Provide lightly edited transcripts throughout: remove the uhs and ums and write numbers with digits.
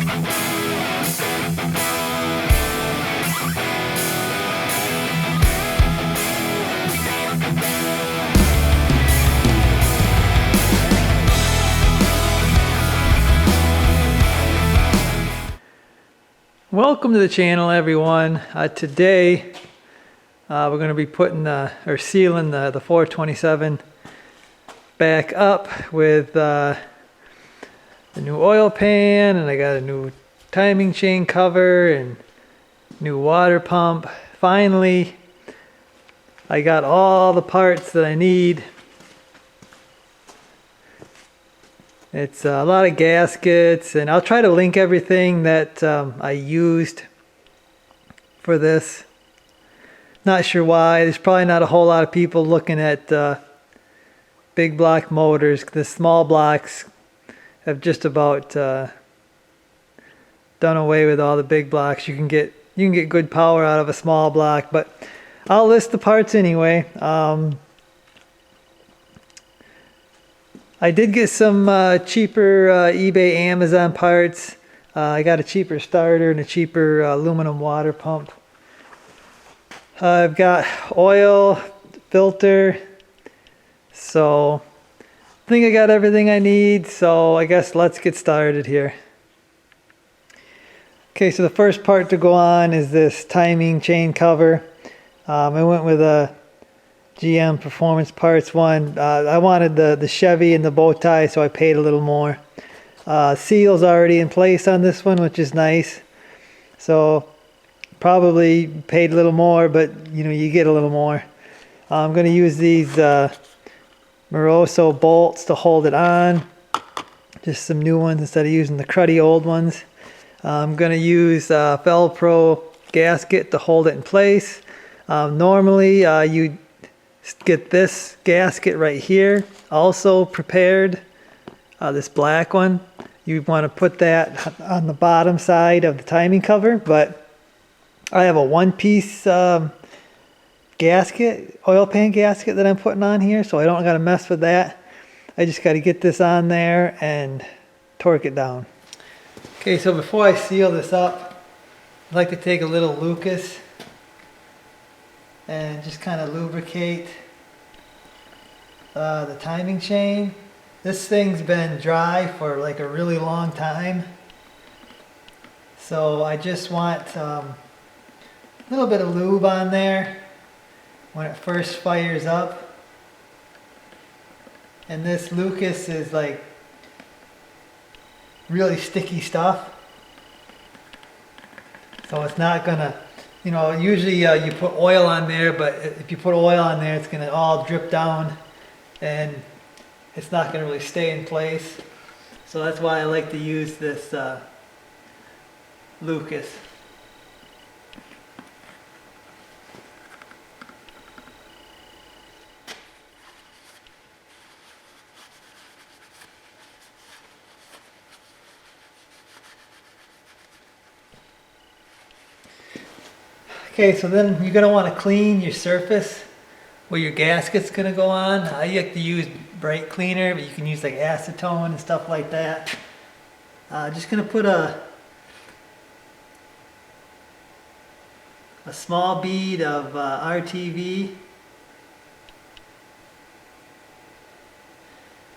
Welcome to the channel, everyone. Today we're going to be putting or sealing the 427 back up with the new oil pan, and I got a new timing chain cover and new water pump. Finally, I got all the parts that I need. It's a lot of gaskets, and I'll try to link everything that I used for this. Not sure why. There's probably not a whole lot of people looking at big block motors. The small blocks have just about done away with all the big blocks. You can get good power out of a small block, but I'll list the parts anyway. I did get some cheaper eBay, Amazon parts. I got a cheaper starter and a cheaper aluminum water pump. I've got oil, filter, so I think I got everything I need, so I guess let's get started here. Okay, so the first part to go on is this timing chain cover. I went with a GM Performance Parts one. I wanted the Chevy and the bow tie, so I paid a little more. Seal's already in place on this one, which is nice. So probably paid a little more, but you know, you get a little more. I'm going to use these Moroso bolts to hold it on. Just some new ones instead of using the cruddy old ones. I'm going to use Velcro gasket to hold it in place. Normally you get this gasket right here also prepared, this black one. You want to put that on the bottom side of the timing cover, but I have a one-piece gasket, oil pan gasket that I'm putting on here, so I don't got to mess with that. I just got to get this on there and torque it down. Okay, so before I seal this up, I'd like to take a little Lucas and just kind of lubricate the timing chain. This thing's been dry for like a really long time, so I just want a little bit of lube on there when it first fires up. And this Lucas is like really sticky stuff, so it's not gonna, you know, usually you put oil on there, but if you put oil on there, it's gonna all drip down and it's not gonna really stay in place. So that's why I like to use this Lucas. Okay, so then you're going to want to clean your surface where your gasket's going to go on. I like to use brake cleaner, but you can use like acetone and stuff like that. Just going to put a small bead of RTV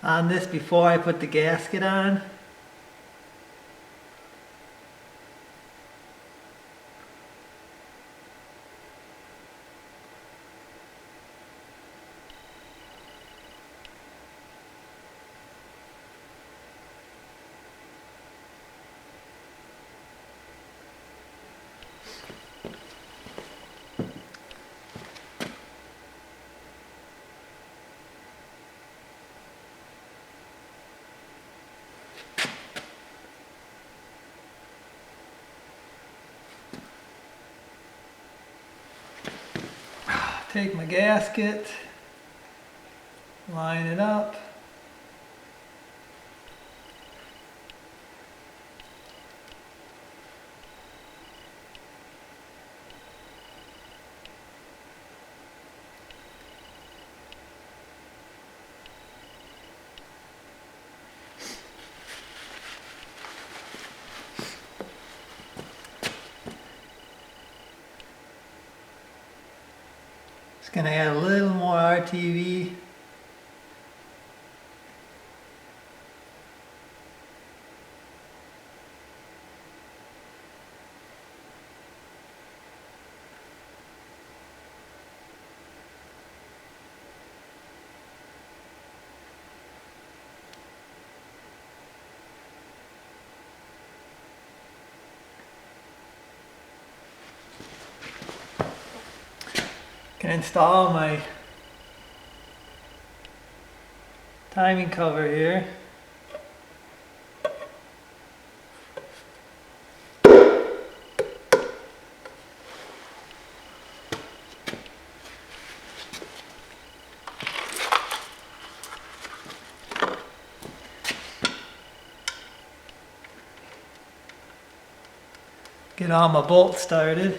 on this before I put the gasket on. Take my gasket, line it up. gonna add a little more RTV. Can install my timing cover here. Get all my bolts started.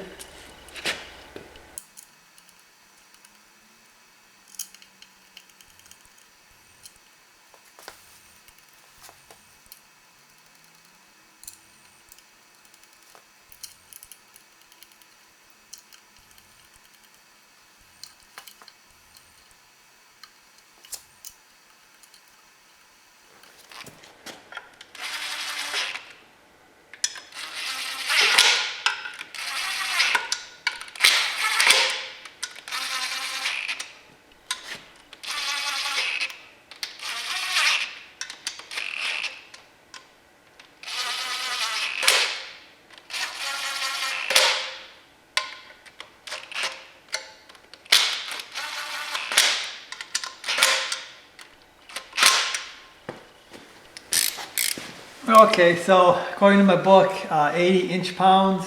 Okay, so according to my book, 80 inch-pounds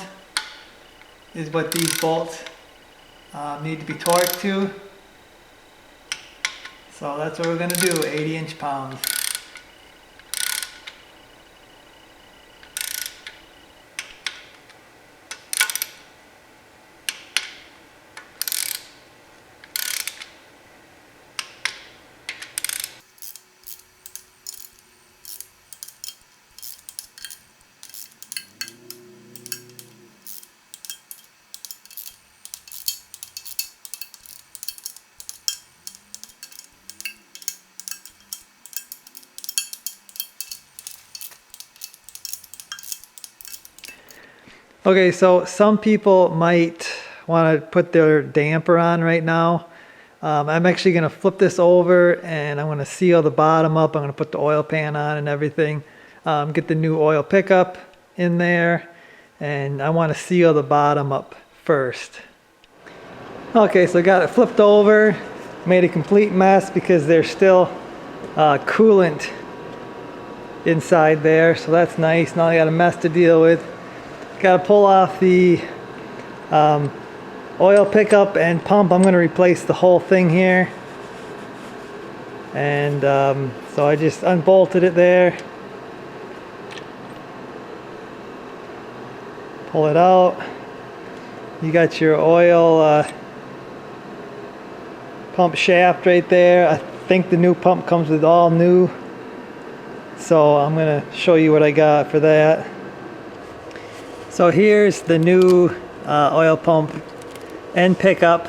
is what these bolts need to be torqued to. So that's what we're going to do, 80 inch-pounds. Okay, so some people might want to put their damper on right now. I'm actually going to flip this over and I'm going to seal the bottom up. I'm going to put the oil pan on and everything. Get the new oil pickup in there, and I want to seal the bottom up first. Okay, so I got it flipped over. Made a complete mess because there's still coolant inside there, so that's nice. Now I got a mess to deal with. Got to pull off the oil pickup and pump. I'm going to replace the whole thing here. And so I just unbolted it there. Pull it out. You got your oil pump shaft right there. I think the new pump comes with all new. So I'm going to show you what I got for that. So here's the new oil pump and pickup.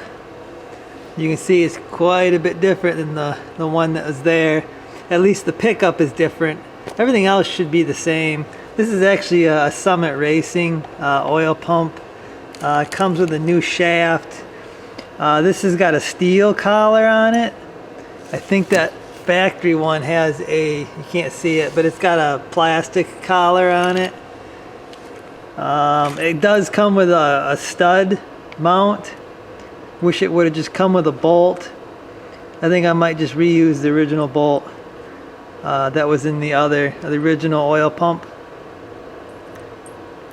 You can see it's quite a bit different than the one that was there. At least the pickup is different. Everything else should be the same. This is actually a Summit Racing oil pump. It comes with a new shaft. This has got a steel collar on it. I think that factory one has you can't see it, but it's got a plastic collar on it. It does come with a stud mount. Wish it would have just come with a bolt. I think I might just reuse the original bolt that was in the original oil pump.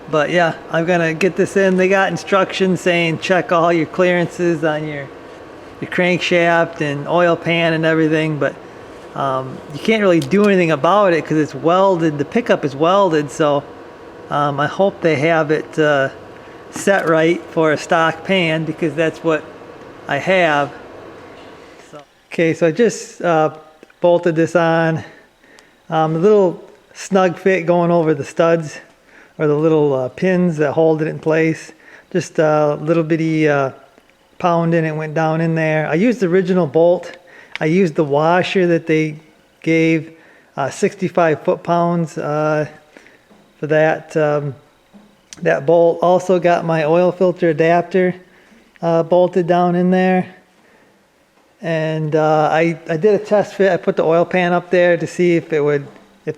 But yeah, I'm gonna get this in. They got instructions saying check all your clearances on your crankshaft and oil pan and everything, but you can't really do anything about it because it's welded. The pickup is welded, so I hope they have it set right for a stock pan because that's what I have. Okay, so I just bolted this on. A little snug fit going over the studs, or the little pins that hold it in place. Just a little bitty pounding, it went down in there. I used the original bolt. I used the washer that they gave, 65 foot-pounds for that, that bolt. Also got my oil filter adapter bolted down in there. And I did a test fit. I put the oil pan up there to see if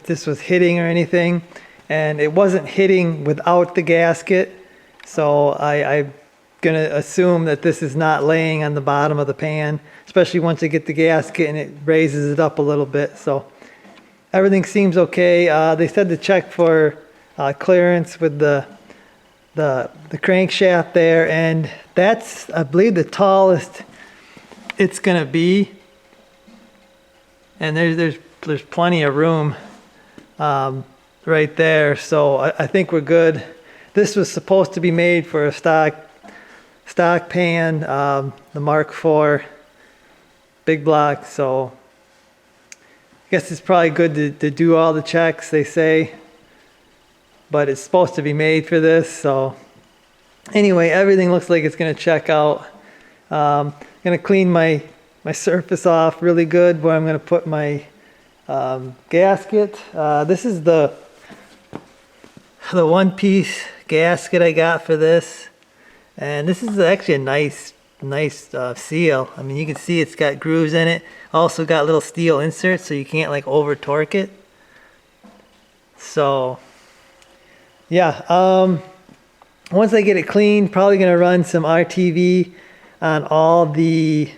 this was hitting or anything. And it wasn't hitting without the gasket. So I'm gonna assume that this is not laying on the bottom of the pan, especially once you get the gasket and it raises it up a little bit. So everything seems okay. They said to check for clearance with the crankshaft there, and that's, I believe, the tallest it's gonna be. And there's plenty of room right there, so I think we're good. This was supposed to be made for a stock pan, the Mark IV big block, so I guess it's probably good to do all the checks, they say, but it's supposed to be made for this. So anyway, everything looks like it's going to check out. I'm going to clean my surface off really good where I'm going to put my gasket. This is the one-piece gasket I got for this, and this is actually a nice seal. I mean, you can see it's got grooves in it. Also got little steel inserts so you can't like over torque it. So yeah, once I get it cleaned, probably gonna run some RTV on all the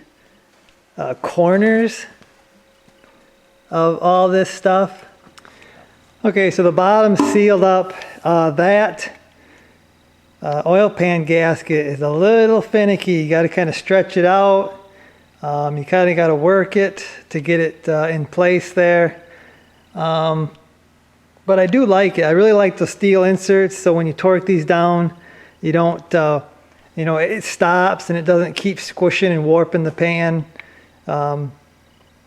corners of all this stuff. Okay, so the bottom's sealed up. That oil pan gasket is a little finicky. You got to kind of stretch it out. You kind of got to work it to get it in place there. But I do like it. I really like the steel inserts, so when you torque these down, you don't, it stops and it doesn't keep squishing and warping the pan.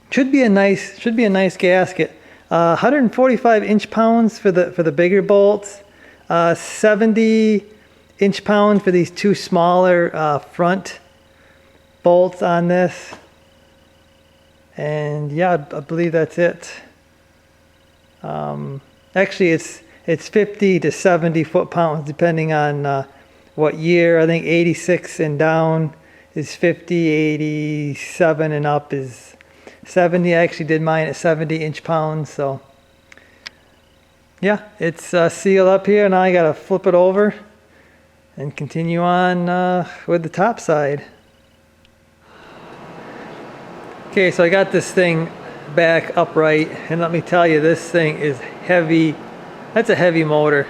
Should be a nice gasket. 145 inch-pounds for the bigger bolts. 70 inch-pound for these two smaller front bolts on this. And yeah, I believe that's it. Actually, it's 50 to 70 foot-pounds depending on what year. I think 86 and down is 50, 87 and up is 70. I actually did mine at 70 inch-pounds, so yeah, it's sealed up here. Now I gotta flip it over and continue on with the top side. Okay, so I got this thing back upright, and let me tell you, this thing is heavy. That's a heavy motor.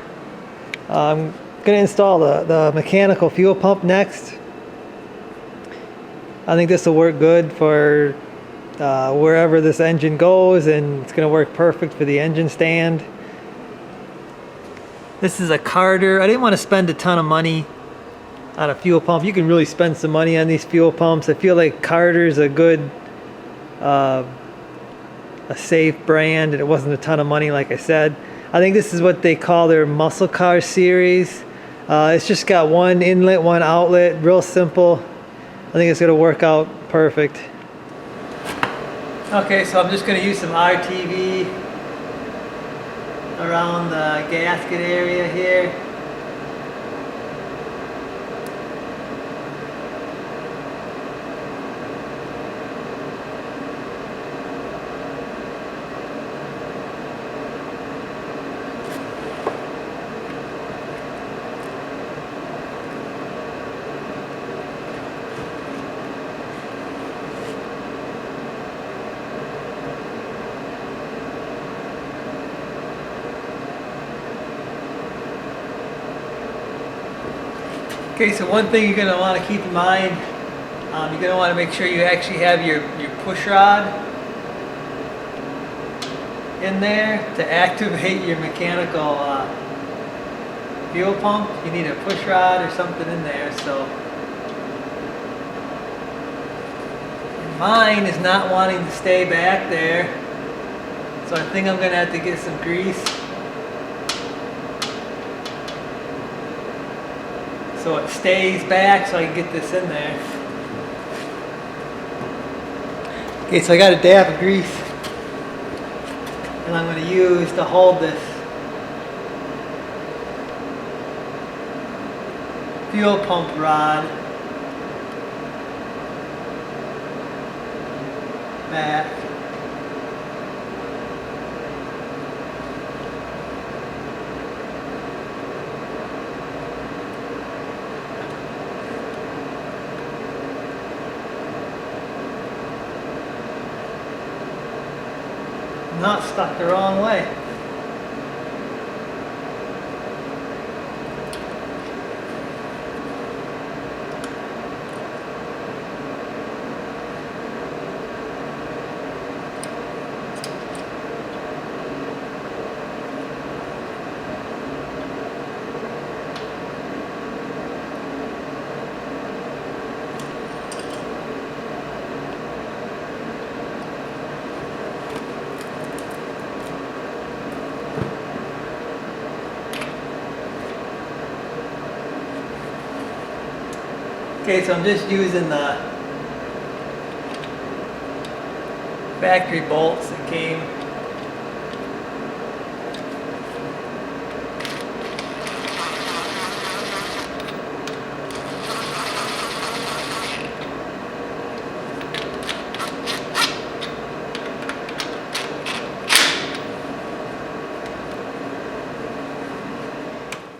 I'm gonna install the mechanical fuel pump next. I think this will work good for wherever this engine goes, and it's gonna work perfect for the engine stand. This is a Carter. I didn't want to spend a ton of money on a fuel pump. You can really spend some money on these fuel pumps. I feel like Carter's a good, a safe brand, and it wasn't a ton of money, like I said. I think this is what they call their muscle car series. It's just got one inlet, one outlet, real simple. I think it's gonna work out perfect. Okay, so I'm just gonna use some RTV around the gasket area here. Okay, so one thing you're going to want to keep in mind, you're going to want to make sure you actually have your push rod in there to activate your mechanical fuel pump. You need a push rod or something in there. So mine is not wanting to stay back there, so I think I'm going to have to get some grease so it stays back so I can get this in there. Okay, so I got a dab of grease, and I'm going to use to hold this fuel pump rod back. Not stuck the wrong way. Okay, so I'm just using the factory bolts that came.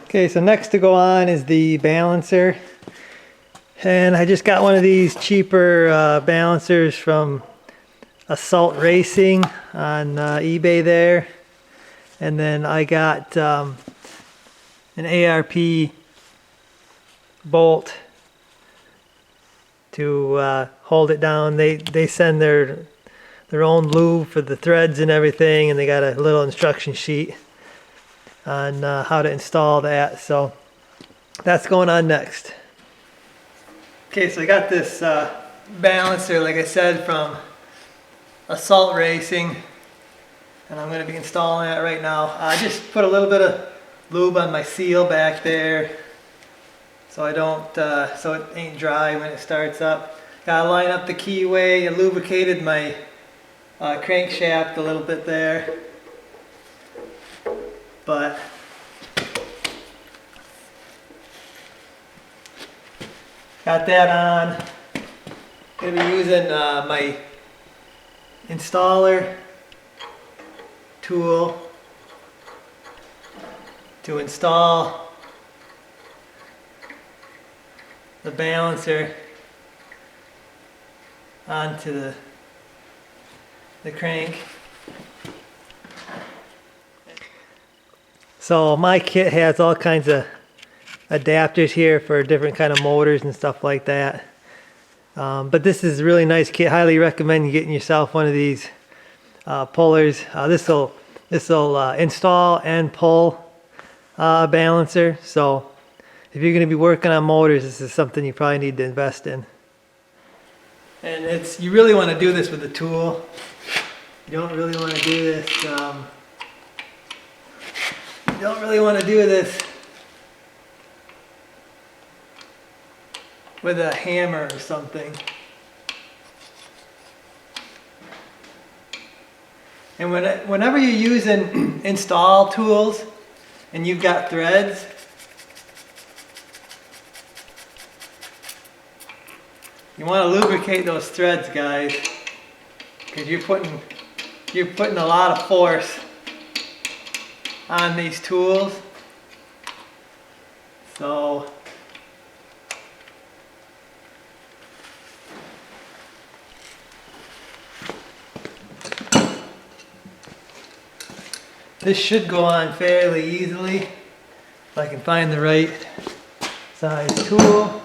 Okay, so next to go on is the balancer. And I just got one of these cheaper balancers from Assault Racing on eBay there. And then I got an ARP bolt to hold it down. They send their own lube for the threads and everything, and they got a little instruction sheet on how to install that. So that's going on next. Okay, so I got this balancer, like I said, from Assault Racing, and I'm going to be installing it right now. I just put a little bit of lube on my seal back there, so I don't, so it ain't dry when it starts up. Gotta line up the keyway. I lubricated my crankshaft a little bit there, but got that on. Gonna be using my installer tool to install the balancer onto the crank. So my kit has all kinds of adapters here for different kind of motors and stuff like that. But this is a really nice kit. Highly recommend getting yourself one of these pullers. This will install and pull balancer. So if you're going to be working on motors, this is something you probably need to invest in. And you really want to do this with a tool. You don't really want to do this. You don't really want to do this with a hammer or something. And whenever you're using install tools and you've got threads, you want to lubricate those threads, guys, because you're putting a lot of force on these tools. So this should go on fairly easily if I can find the right size tool.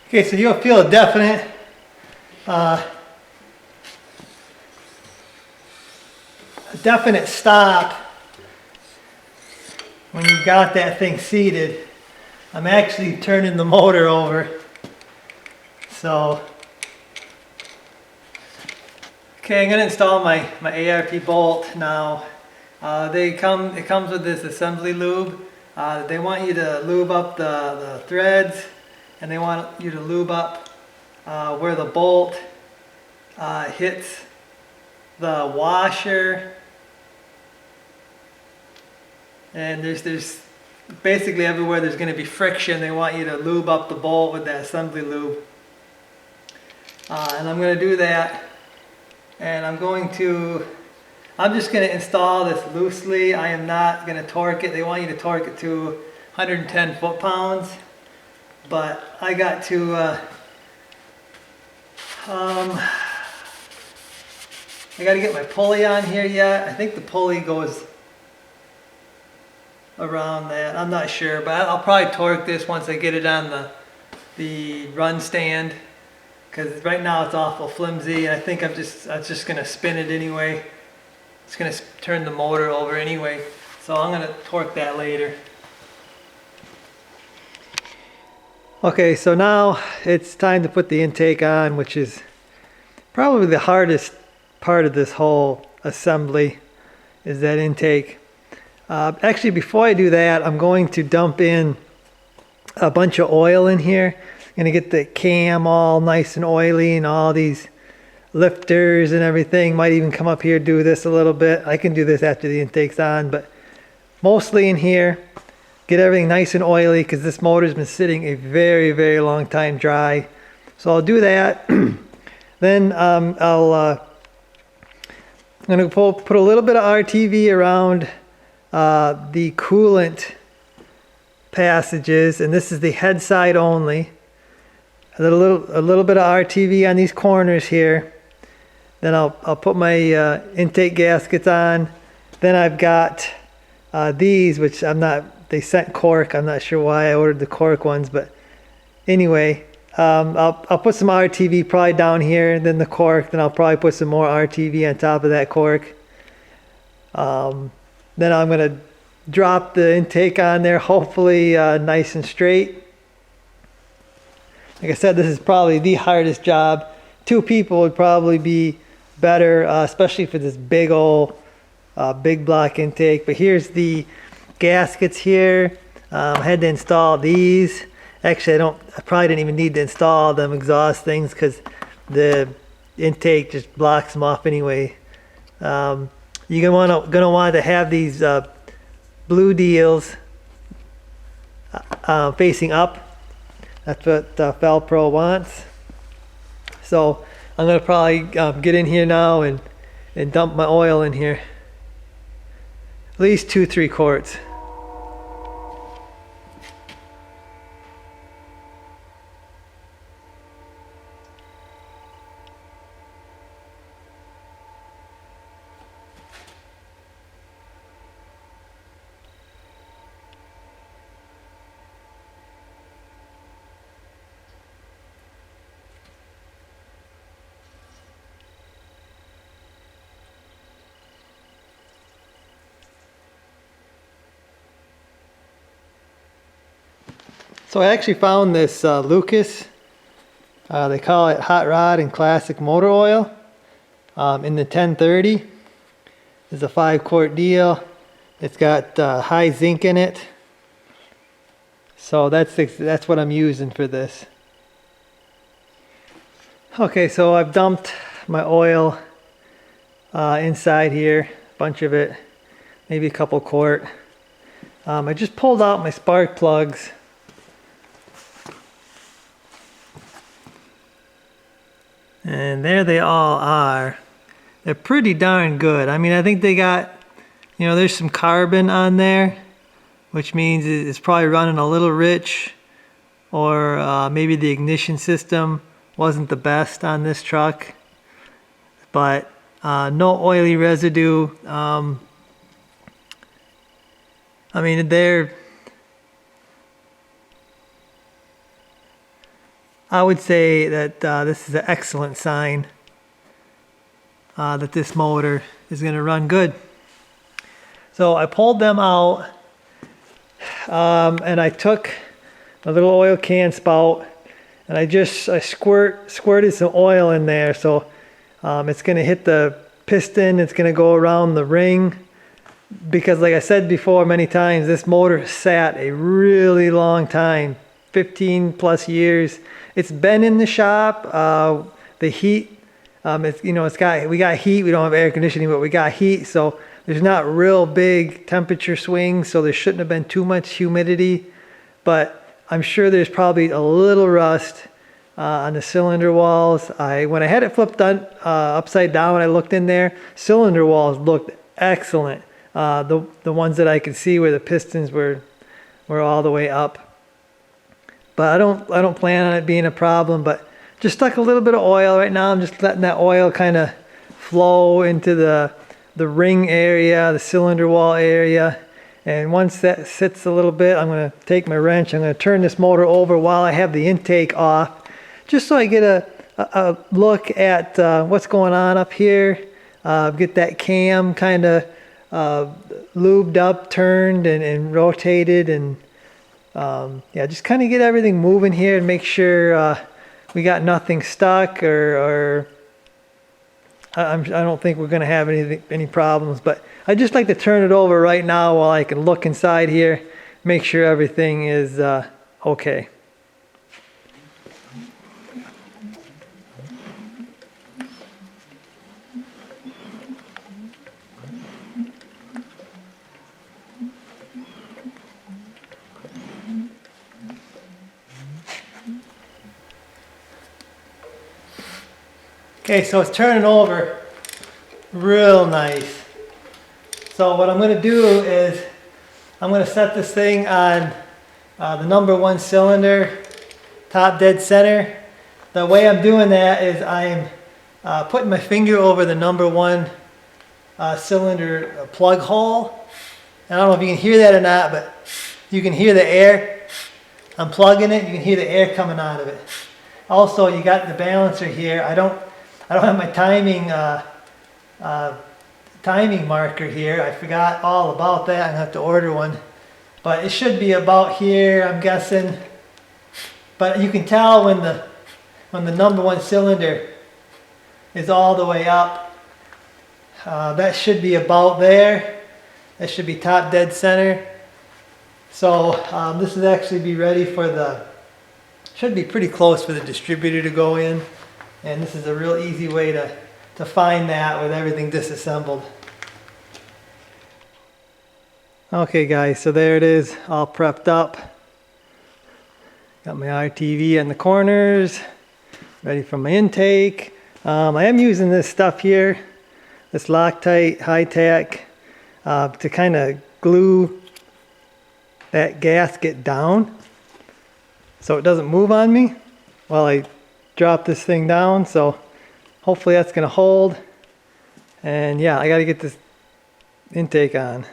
Okay, so you'll feel a definite stop when you got that thing seated. I'm actually turning the motor over. So, okay, I'm going to install my ARP bolt now. It comes with this assembly lube. They want you to lube up the threads, and they want you to lube up where the bolt hits the washer. And there's basically everywhere there's going to be friction, they want you to lube up the bolt with that assembly lube. And I'm going to do that. And I'm just going to install this loosely. I am not going to torque it. They want you to torque it to 110 foot-pounds. But I got to, I got to get my pulley on here yet. I think the pulley goes around that. I'm not sure, but I'll probably torque this once I get it on the run stand, because right now it's awful flimsy. I think I'm just gonna spin it anyway. It's gonna turn the motor over anyway, so I'm gonna torque that later. Okay, so now it's time to put the intake on, which is probably the hardest part of this whole assembly, is that intake. Actually, before I do that, I'm going to dump in a bunch of oil in here. I'm going to get the cam all nice and oily, and all these lifters and everything. Might even come up here, do this a little bit. I can do this after the intake's on, but mostly in here. Get everything nice and oily, because this motor's been sitting a very, very long time dry. So I'll do that. Then I'm going to put a little bit of RTV around the coolant passages, and this is the head side only. A little bit of RTV on these corners here. Then I'll put my intake gaskets on. Then I've got these, which they sent cork. I'm not sure why I ordered the cork ones, but anyway, I'll put some RTV probably down here, then the cork. Then I'll probably put some more RTV on top of that cork. Then I'm going to drop the intake on there, hopefully nice and straight. Like I said, this is probably the hardest job. 2 people would probably be better, especially for this big old big block intake. But here's the gaskets here. I had to install these. Actually, I probably didn't even need to install them exhaust things, because the intake just blocks them off anyway. You're gonna want to have these blue deals facing up. That's what Felpro wants. So I'm gonna probably get in here now and dump my oil in here. At least 2-3 quarts. So I actually found this Lucas. They call it Hot Rod and Classic Motor Oil in the 1030. It's a 5-quart deal. It's got high zinc in it. So that's what I'm using for this. Okay, so I've dumped my oil inside here, a bunch of it, maybe a couple quart. I just pulled out my spark plugs. And there they all are. They're pretty darn good. I mean, I think they got, there's some carbon on there, which means it's probably running a little rich, or maybe the ignition system wasn't the best on this truck. But no oily residue. I mean, I would say that this is an excellent sign that this motor is going to run good. So I pulled them out, and I took a little oil can spout, and I squirted some oil in there. So it's going to hit the piston. It's going to go around the ring, because like I said before many times, this motor sat a really long time, 15 plus years. It's been in the shop. The heat, we got heat. We don't have air conditioning, but we got heat. So there's not real big temperature swings. So there shouldn't have been too much humidity, but I'm sure there's probably a little rust on the cylinder walls. When I had it flipped upside down, I looked in there. Cylinder walls looked excellent. The ones that I could see where the pistons were all the way up. But I don't plan on it being a problem. But just stuck a little bit of oil right now. I'm just letting that oil kind of flow into the ring area, the cylinder wall area. And once that sits a little bit, I'm going to take my wrench. I'm going to turn this motor over while I have the intake off, just so I get a look at what's going on up here. Get that cam kind of lubed up, turned, and rotated, and yeah, just kind of get everything moving here and make sure we got nothing stuck, or I don't think we're going to have any problems. But I just like to turn it over right now while I can look inside here, make sure everything is okay. Okay, so it's turning over real nice. So what I'm going to do is I'm going to set this thing on the #1 cylinder, top dead center. The way I'm doing that is I'm putting my finger over the #1 cylinder plug hole. And I don't know if you can hear that or not, but you can hear the air. I'm plugging it, you can hear the air coming out of it. Also, you got the balancer here. I don't have my timing marker here. I forgot all about that. I'm gonna have to order one. But it should be about here, I'm guessing. But you can tell when the #1 cylinder is all the way up. That should be about there. That should be top dead center. So this is actually be ready for should be pretty close for the distributor to go in. And this is a real easy way to find that with everything disassembled. Okay guys, so there it is, all prepped up. Got my RTV in the corners, ready for my intake. I am using this stuff here, this Loctite high-tack, to kind of glue that gasket down so it doesn't move on me while I drop this thing down. So hopefully that's going to hold. And yeah, I got to get this intake on.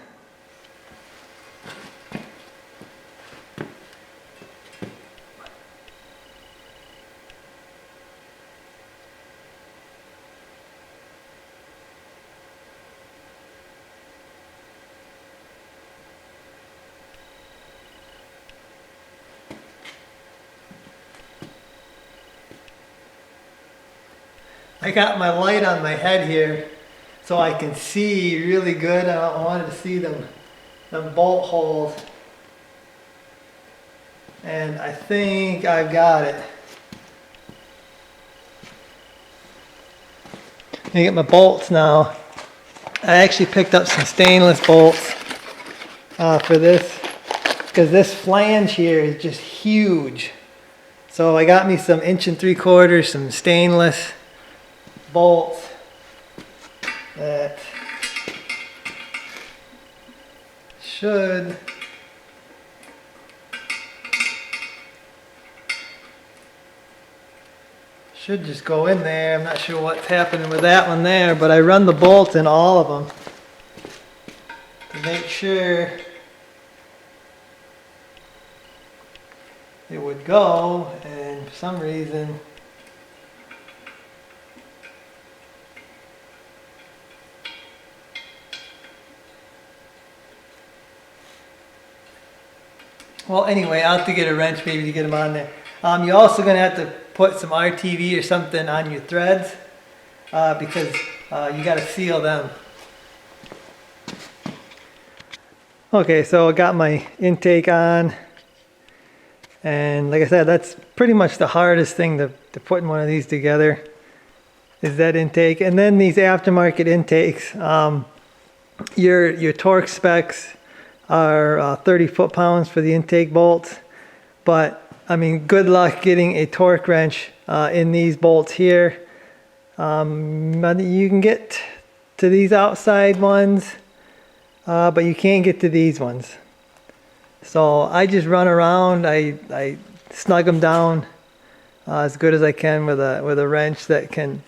I got my light on my head here so I can see really good. I wanted to see them bolt holes. And I think I've got it. I get my bolts now. I actually picked up some stainless bolts for this, because this flange here is just huge. So I got me some 1 3/4, some stainless bolts that should just go in there. I'm not sure what's happening with that one there, but I run the bolts in all of them to make sure it would go. And for some reason. Well, anyway, I'll have to get a wrench maybe to get them on there. You're also going to have to put some RTV or something on your threads because you got to seal them. Okay, so I got my intake on. And like I said, that's pretty much the hardest thing to put in one of these together is that intake. And then these aftermarket intakes, your torque specs are 30 foot-pounds for the intake bolts. But, I mean, good luck getting a torque wrench in these bolts here. You can get to these outside ones, but you can't get to these ones. So I just run around, I snug them down as good as I can with a wrench that can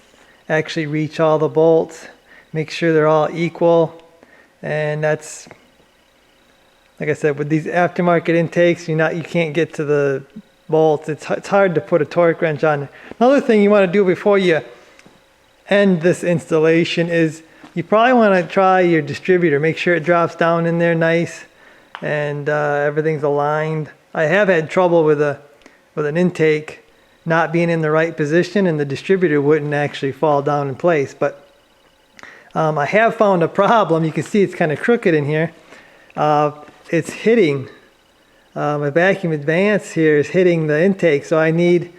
actually reach all the bolts, make sure they're all equal. And that's, like I said, with these aftermarket intakes, you can't get to the bolts. It's hard to put a torque wrench on. Another thing you want to do before you end this installation is you probably want to try your distributor. Make sure it drops down in there nice and everything's aligned. I have had trouble with an intake not being in the right position and the distributor wouldn't actually fall down in place. But I have found a problem. You can see it's kind of crooked in here. It's hitting, my vacuum advance here is hitting the intake, so I need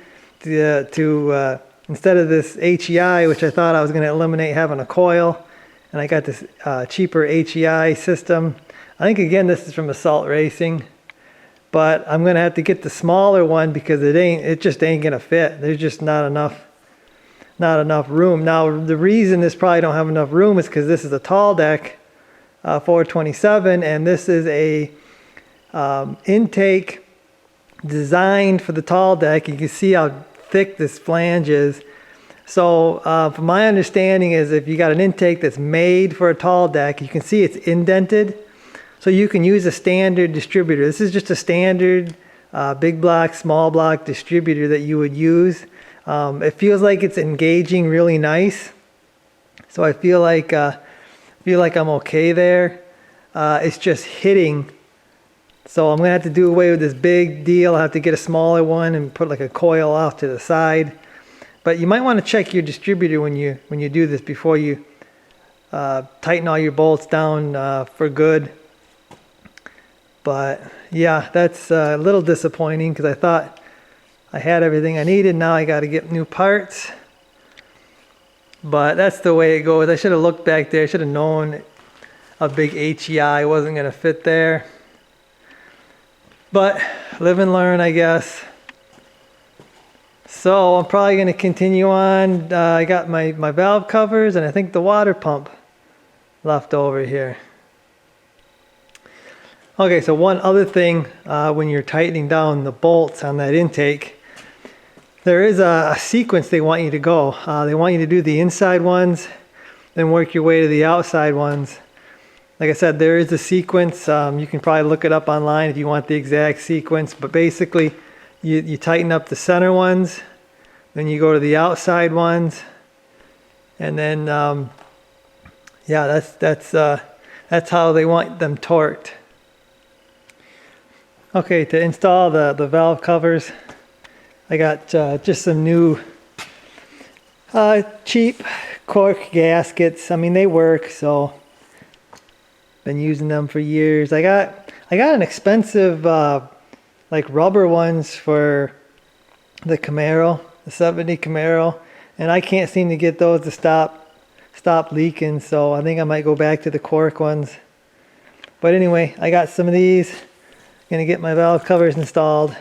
to instead of this HEI, which I thought I was going to eliminate having a coil, and I got this cheaper HEI system. I think again this is from Assault Racing, but I'm going to have to get the smaller one because it just ain't going to fit. There's just not enough room. Now the reason this probably don't have enough room is because this is a tall deck 427, and this is a intake designed for the tall deck. You can see how thick this flange is. So from my understanding is if you got an intake that's made for a tall deck, you can see it's indented. So you can use a standard distributor. This is just a standard big block, small block distributor that you would use. It feels like it's engaging really nice. So I feel like I'm okay there. It's just hitting. So I'm gonna have to do away with this big deal. I'll have to get a smaller one and put like a coil off to the side. But you might want to check your distributor when you do this before you tighten all your bolts down for good. But yeah, that's a little disappointing because I thought I had everything I needed. Now I got to get new parts. But that's the way it goes. I should have looked back there. I should have known a big HEI wasn't going to fit there. But live and learn, I guess. So I'm probably going to continue on. I got my valve covers and I think the water pump left over here. Okay, so one other thing when you're tightening down the bolts on that intake, there is a sequence they want you to go. They want you to do the inside ones, then work your way to the outside ones. Like I said, there is a sequence. You can probably look it up online if you want the exact sequence, but basically you tighten up the center ones, then you go to the outside ones, and then yeah, that's how they want them torqued. Okay, to install the valve covers, I got just some new cheap cork gaskets. I mean, they work, so been using them for years. I got an expensive like rubber ones for the Camaro, the 70 Camaro, and I can't seem to get those to stop leaking, so I think I might go back to the cork ones. But anyway, I got some of these. Gonna get my valve covers installed.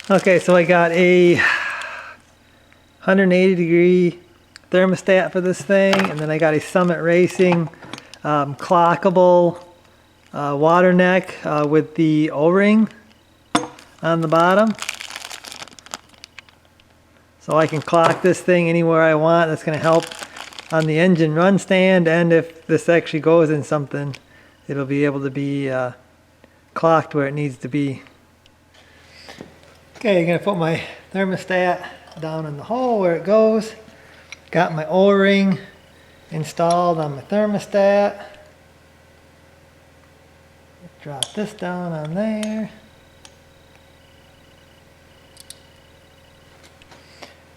Okay, so I got a 180-degree thermostat for this thing, and then I got a Summit Racing clockable water neck with the O-ring on the bottom. So I can clock this thing anywhere I want. That's going to help on the engine run stand, and if this actually goes in something, it'll be able to be clocked where it needs to be. Okay, I'm going to put my thermostat down in the hole where it goes. Got my O-ring installed on my thermostat. Drop this down on there.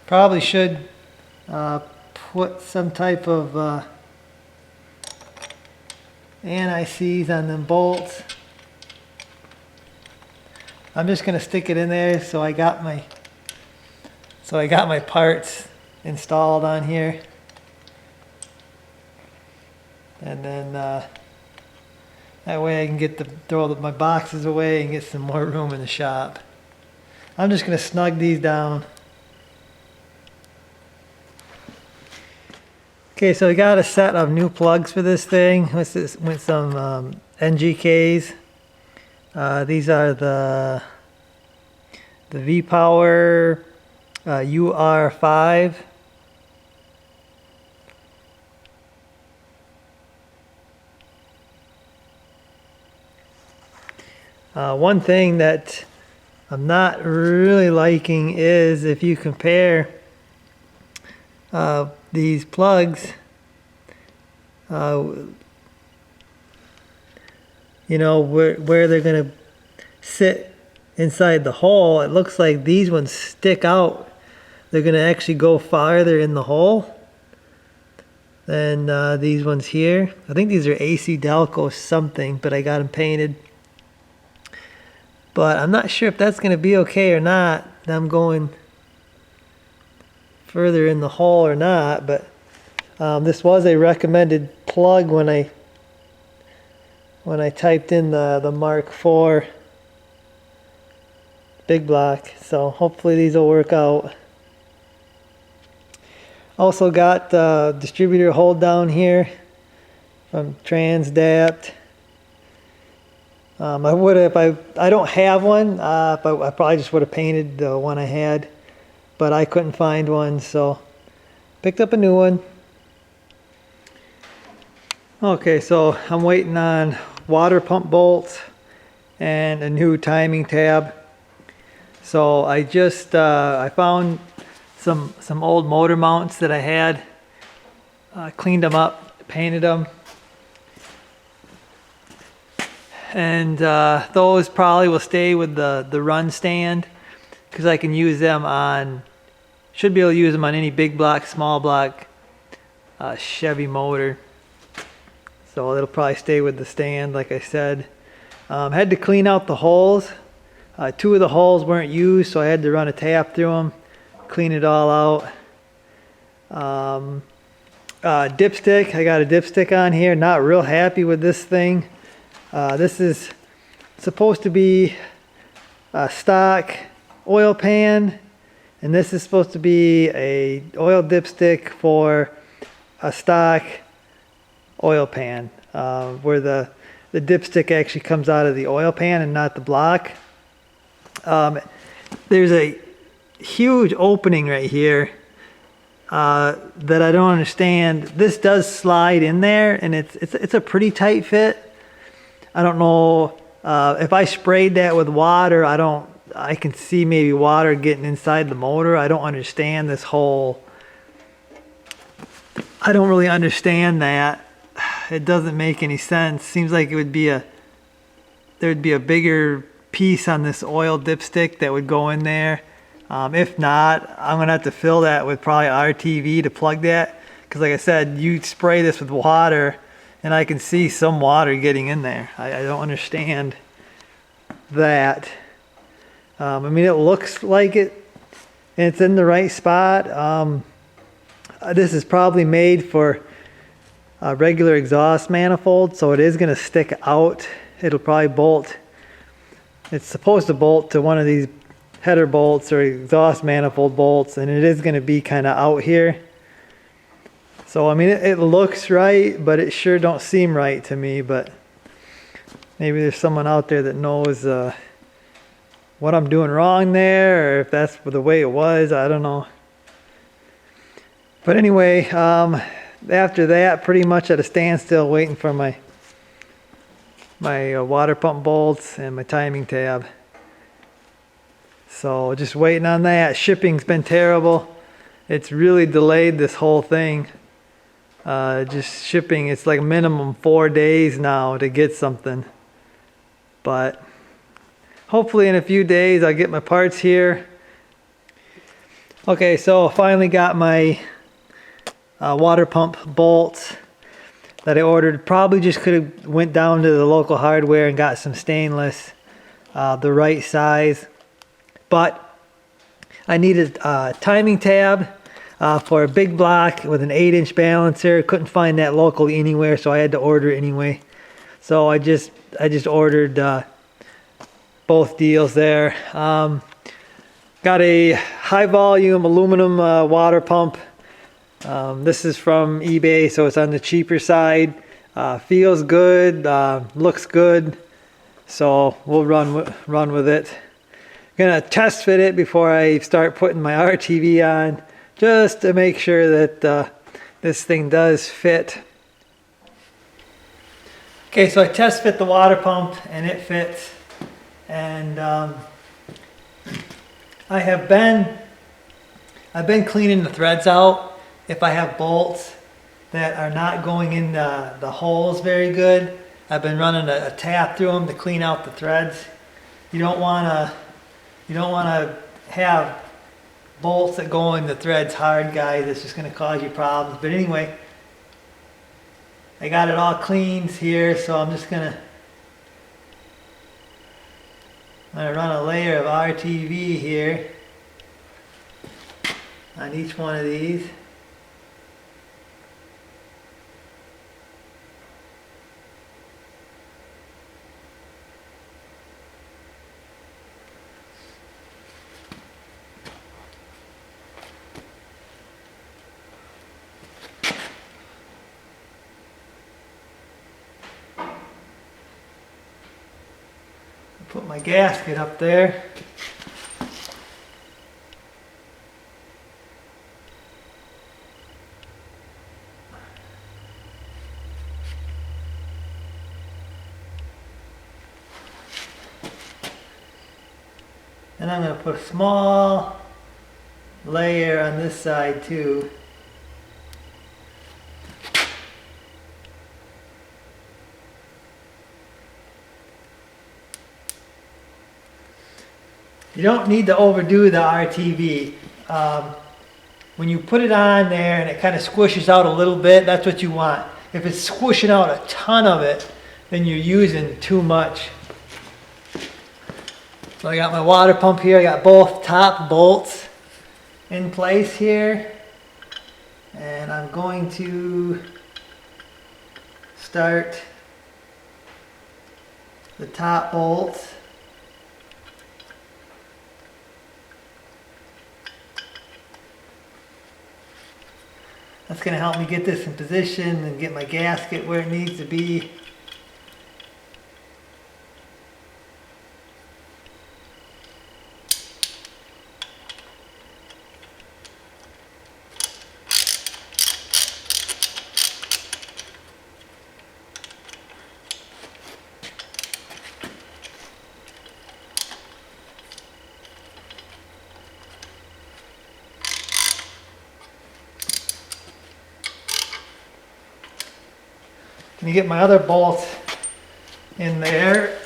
Probably should put some type of anti-seize on them bolts. I'm just gonna stick it in there so I got my parts installed on here, and then that way I can throw my boxes away and get some more room in the shop. I'm just gonna snug these down. Okay, so I got a set of new plugs for this thing with some NGKs. These are the V-Power UR5. One thing that I'm not really liking is if you compare these plugs, you know, where they're going to sit inside the hole. It looks like these ones stick out. They're going to actually go farther in the hole than these ones here. I think these are AC Delco something, but I got them painted. But I'm not sure if that's going to be okay or not. I'm going further in the hole or not, but this was a recommended plug when I typed in the Mark IV big block, so hopefully these will work out. Also got the distributor hold down here from Transdapt. I would have, I don't have one, but I probably just would have painted the one I had, but I couldn't find one, so picked up a new one. Okay, so I'm waiting on water pump bolts and a new timing tab. So I just I found some old motor mounts that I had, cleaned them up, painted them, and those probably will stay with the run stand because I can use them on, should be able to use them on any big block, small block Chevy motor. So it'll probably stay with the stand, like I said. Had to clean out the holes. Two of the holes weren't used, so I had to run a tap through them, clean it all out. Dipstick, I got a dipstick on here. Not real happy with this thing. This is supposed to be a stock oil pan, and this is supposed to be a oil dipstick for a stock oil pan, where the dipstick actually comes out of the oil pan and not the block. There's a huge opening right here that I don't understand. This does slide in there, and it's a pretty tight fit. I don't know if I sprayed that with water. I can see maybe water getting inside the motor. I don't understand this whole. I don't really understand that. It doesn't make any sense. Seems like there'd be a bigger piece on this oil dipstick that would go in there. If not, I'm gonna have to fill that with probably RTV to plug that, because like I said, you spray this with water and I can see some water getting in there. I don't understand that. I mean, it looks like it and it's in the right spot. This is probably made for a regular exhaust manifold, so it is going to stick out. It'll probably bolt. It's supposed to bolt to one of these header bolts or exhaust manifold bolts, and it is going to be kind of out here. So I mean, it looks right, but it sure don't seem right to me. But maybe there's someone out there that knows what I'm doing wrong there, or if that's the way it was. I don't know. But anyway, after that, pretty much at a standstill, waiting for my water pump bolts and my timing tab. So just waiting on that. Shipping's been terrible. It's really delayed this whole thing. Just shipping, it's like minimum 4 days now to get something. But hopefully in a few days I'll get my parts here. Okay, so I finally got my water pump bolts that I ordered. Probably just could have went down to the local hardware and got some stainless, the right size. But I needed a timing tab for a big block with an 8-inch balancer. Couldn't find that locally anywhere, so I had to order it anyway. So I just ordered both deals there. Got a high volume aluminum water pump. This is from eBay, so it's on the cheaper side. Feels good, looks good, so we'll run with it. Gonna test fit it before I start putting my RTV on, just to make sure that this thing does fit. Okay, so I test fit the water pump and it fits. And I've been cleaning the threads out if I have bolts that are not going in the holes very good. I've been running a tap through them to clean out the threads. You don't want to have bolts that go in the threads hard, guys. It's just going to cause you problems. But anyway, I got it all cleaned here, so I'm just going to run a layer of RTV here on each one of these. Put my gasket up there. And I'm going to put a small layer on this side too. You don't need to overdo the RTV. When you put it on there and it kind of squishes out a little bit, that's what you want. If it's squishing out a ton of it, then you're using too much. So I got my water pump here. I got both top bolts in place here. And I'm going to start the top bolts. That's going to help me get this in position and get my gasket where it needs to be. Let me get my other bolt in there.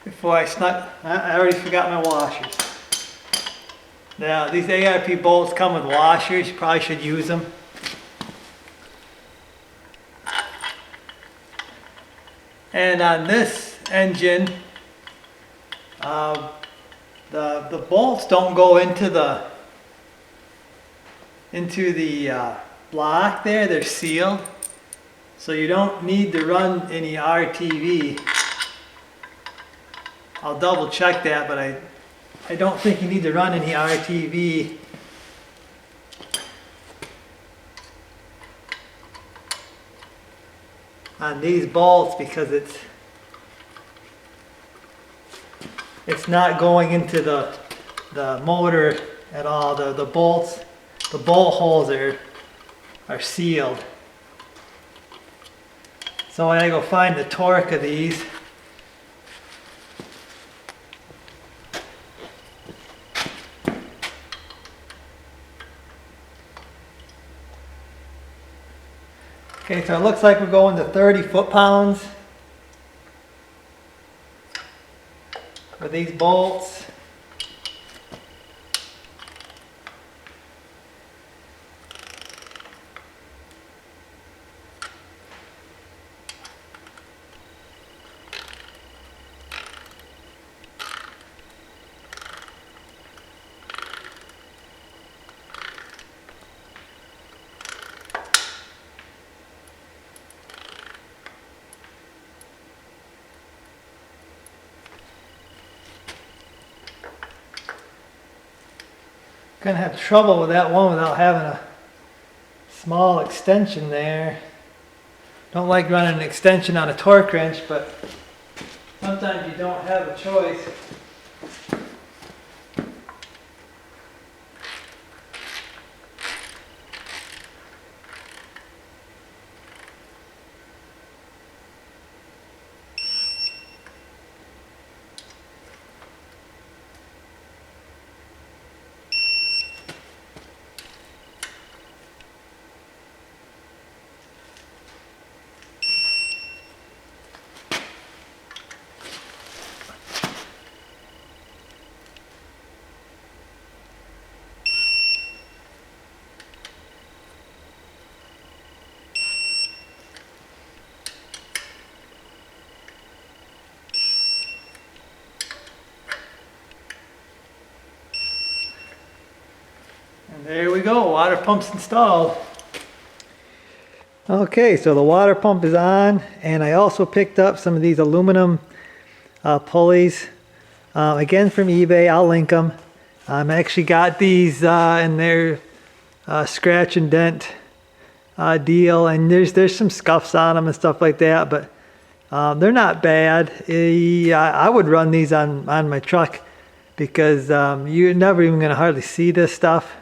Before I already forgot my washers. Now these ARP bolts come with washers, you probably should use them. And on this engine, the bolts don't go into the block there, they're sealed. So you don't need to run any RTV. I'll double check that, but I don't think you need to run any RTV on these bolts because it's not going into the motor at all. The bolts, the bolt holes are sealed. So I gotta go find the torque of these. Okay, so it looks like we're going to 30 foot-pounds for these bolts. Gonna have trouble with that one without having a small extension there. Don't like running an extension on a torque wrench, but sometimes you don't have a choice. And there we go, water pump's installed. Okay, so the water pump is on, and I also picked up some of these aluminum pulleys, again from eBay. I'll link them. I actually got these in their scratch and dent deal, and there's some scuffs on them and stuff like that, but they're not bad. I would run these on my truck because you're never even going to hardly see this stuff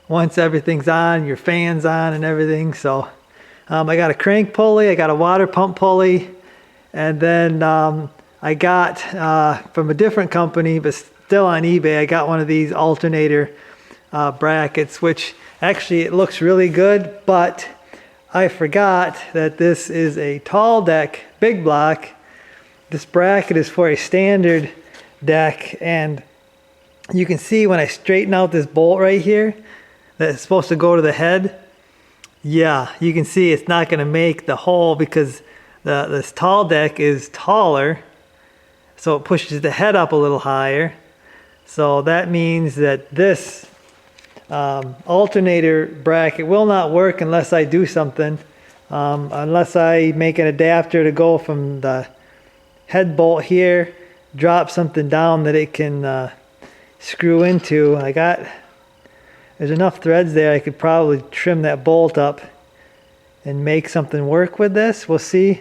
once everything's on, your fan's on and everything. So I got a crank pulley, I got a water pump pulley, and then I got from a different company, but still on eBay, I got one of these alternator brackets, which actually it looks really good, but I forgot that this is a tall deck, big block. This bracket is for a standard deck, and you can see when I straighten out this bolt right here, that it's supposed to go to the head. Yeah, you can see it's not going to make the hole because this tall deck is taller, so it pushes the head up a little higher. So that means that this alternator bracket will not work unless I do something, unless I make an adapter to go from the head bolt here, drop something down that it can screw into. There's enough threads there, I could probably trim that bolt up and make something work with this. We'll see.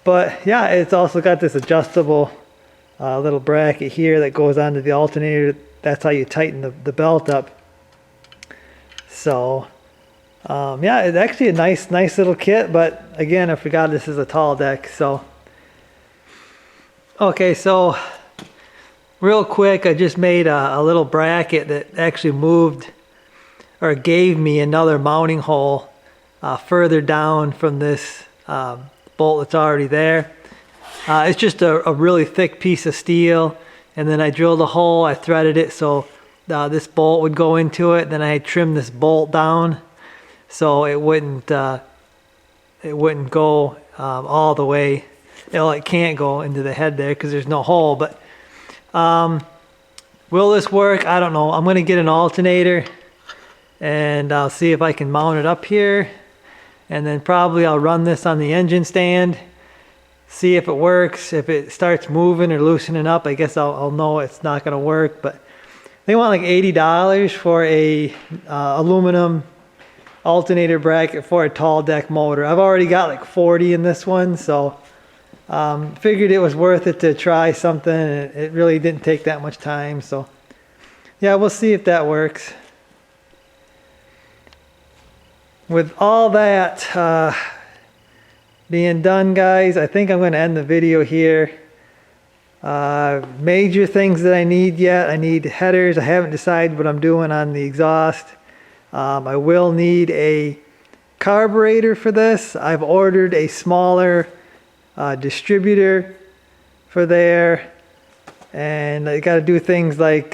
But yeah, it's also got this adjustable little bracket here that goes onto the alternator. That's how you tighten the belt up. So yeah, it's actually a nice little kit, but again, I forgot this is a tall deck. So okay, so real quick, I just made a little bracket that actually moved or gave me another mounting hole further down from this bolt that's already there. It's just a really thick piece of steel, and then I drilled a hole, I threaded it so this bolt would go into it. Then I trimmed this bolt down so it wouldn't go all the way. It can't go into the head there because there's no hole, but will this work? I don't know. I'm going to get an alternator and I'll see if I can mount it up here, and then probably I'll run this on the engine stand, see if it works. If it starts moving or loosening up, I guess I'll know it's not going to work. But they want like $80 for a aluminum alternator bracket for a tall deck motor. I've already got like 40 in this one, so figured it was worth it to try something. It really didn't take that much time, so yeah, we'll see if that works. With all that being done, guys, I think I'm going to end the video here. Major things that I need yet: I need headers. I haven't decided what I'm doing on the exhaust. I will need a carburetor for this. I've ordered a smaller distributor for there, and I got to do things like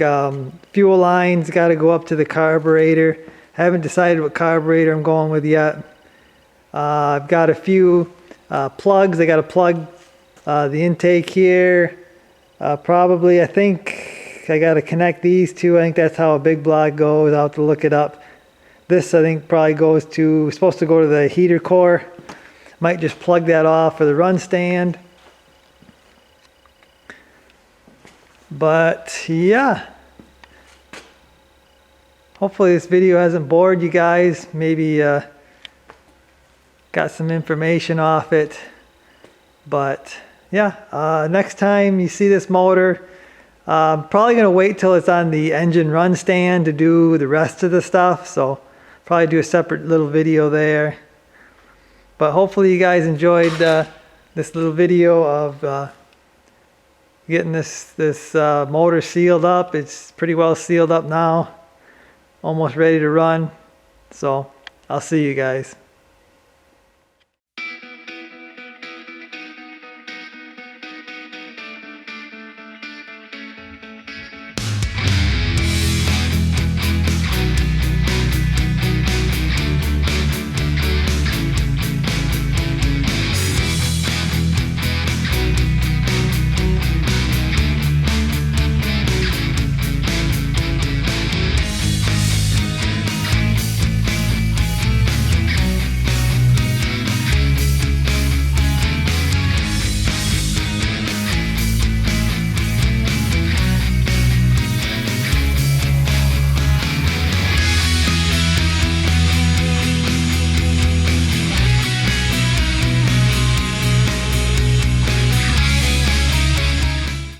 fuel lines got to go up to the carburetor. Haven't decided what carburetor I'm going with yet. I've got a few plugs. I got to plug the intake here. Probably, I think I got to connect these two. I think that's how a big block goes. I'll have to look it up. This, I think, probably goes to, supposed to go to the heater core. Might just plug that off for the run stand. But yeah, hopefully this video hasn't bored you guys. Maybe got some information off it. But yeah, next time you see this motor, I'm probably going to wait till it's on the engine run stand to do the rest of the stuff. So probably do a separate little video there. But hopefully you guys enjoyed this little video of getting this motor sealed up. It's pretty well sealed up now, almost ready to run. So I'll see you guys.